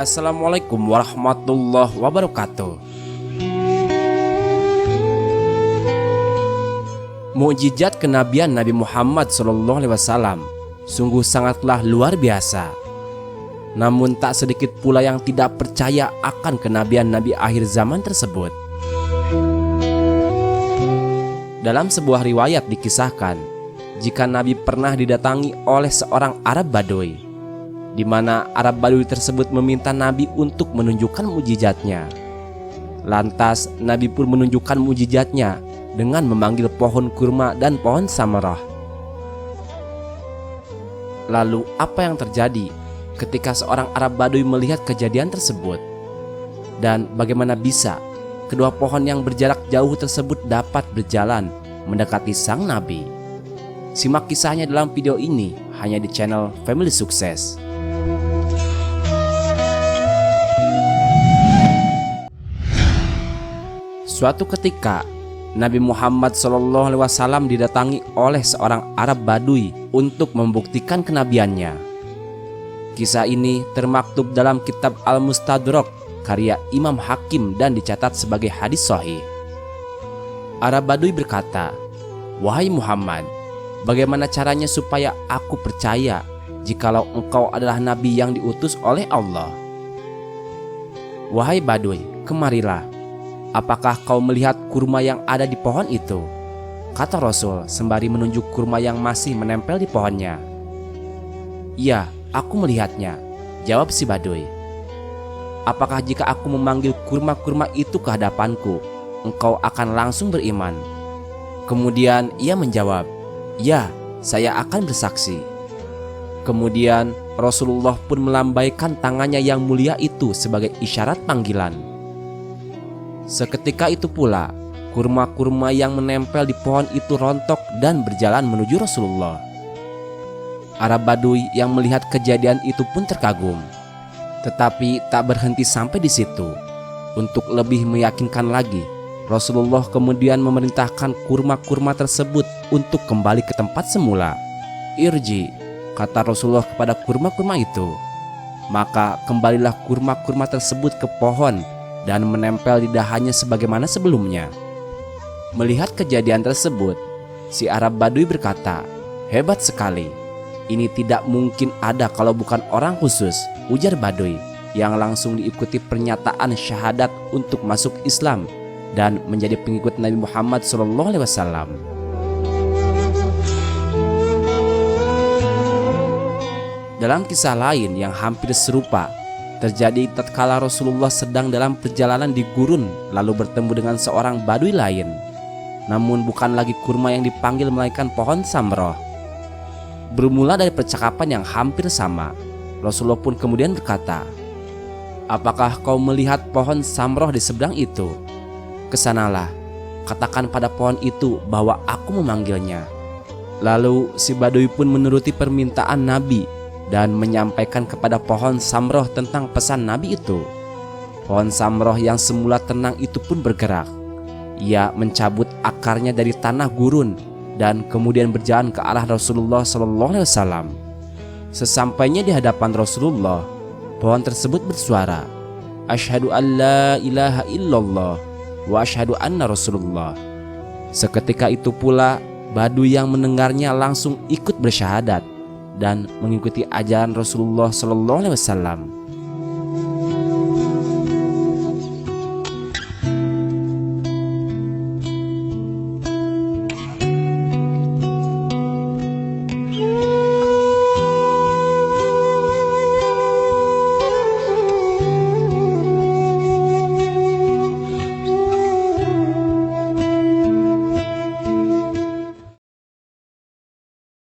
Assalamualaikum warahmatullahi wabarakatuh. Mukjizat kenabian Nabi Muhammad SAW sungguh sangatlah luar biasa. Namun tak sedikit pula yang tidak percaya akan kenabian Nabi akhir zaman tersebut. Dalam sebuah riwayat dikisahkan, jika Nabi pernah didatangi oleh seorang Arab Baduy, di mana Arab Baduy tersebut meminta Nabi untuk menunjukkan mukjizatnya. Lantas Nabi pun menunjukkan mukjizatnya dengan memanggil pohon kurma dan pohon samarah. Lalu apa yang terjadi ketika seorang Arab Baduy melihat kejadian tersebut? Dan bagaimana bisa kedua pohon yang berjarak jauh tersebut dapat berjalan mendekati sang Nabi? Simak kisahnya dalam video ini hanya di channel Family Sukses. Suatu ketika Nabi Muhammad SAW didatangi oleh seorang Arab Baduy untuk membuktikan kenabiannya. Kisah ini termaktub dalam kitab Al-Mustadrak karya Imam Hakim dan dicatat sebagai hadis sahih. Arab Baduy berkata, "Wahai Muhammad, bagaimana caranya supaya aku percaya jikalau engkau adalah Nabi yang diutus oleh Allah?" "Wahai Baduy, kemarilah. Apakah kau melihat kurma yang ada di pohon itu?" kata Rasul sembari menunjuk kurma yang masih menempel di pohonnya. "Iya, aku melihatnya," jawab si Baduy. "Apakah jika aku memanggil kurma-kurma itu ke hadapanku, engkau akan langsung beriman?" Kemudian ia menjawab, "Ya, saya akan bersaksi." Kemudian Rasulullah pun melambaikan tangannya yang mulia itu sebagai isyarat panggilan. Seketika itu pula, kurma-kurma yang menempel di pohon itu rontok dan berjalan menuju Rasulullah. Arab Baduy yang melihat kejadian itu pun terkagum, tetapi tak berhenti sampai di situ. Untuk lebih meyakinkan lagi, Rasulullah kemudian memerintahkan kurma-kurma tersebut untuk kembali ke tempat semula. "Irji," kata Rasulullah kepada kurma-kurma itu. Maka kembalilah kurma-kurma tersebut ke pohon dan menempel di dahannya sebagaimana sebelumnya. Melihat kejadian tersebut, si Arab Baduy berkata, "Hebat sekali. Ini tidak mungkin ada kalau bukan orang khusus," ujar Baduy, yang langsung diikuti pernyataan syahadat untuk masuk Islam dan menjadi pengikut Nabi Muhammad SAW. Dalam kisah lain yang hampir serupa, terjadi tatkala Rasulullah sedang dalam perjalanan di gurun lalu bertemu dengan seorang Baduy lain. Namun bukan lagi kurma yang dipanggil melainkan pohon samroh. Bermula dari percakapan yang hampir sama, Rasulullah pun kemudian berkata, "Apakah kau melihat pohon samroh di seberang itu? Kesanalah, katakan pada pohon itu bahwa aku memanggilnya." Lalu si Baduy pun menuruti permintaan Nabi dan menyampaikan kepada pohon samroh tentang pesan Nabi itu. Pohon samroh yang semula tenang itu pun bergerak. Ia mencabut akarnya dari tanah gurun dan kemudian berjalan ke arah Rasulullah SAW. Sesampainya di hadapan Rasulullah, pohon tersebut bersuara, "Asyhadu an la ilaha illallah wa asyhadu anna Rasulullah." Seketika itu pula Baduy yang mendengarnya langsung ikut bersyahadat dan mengikuti ajaran Rasulullah SAW.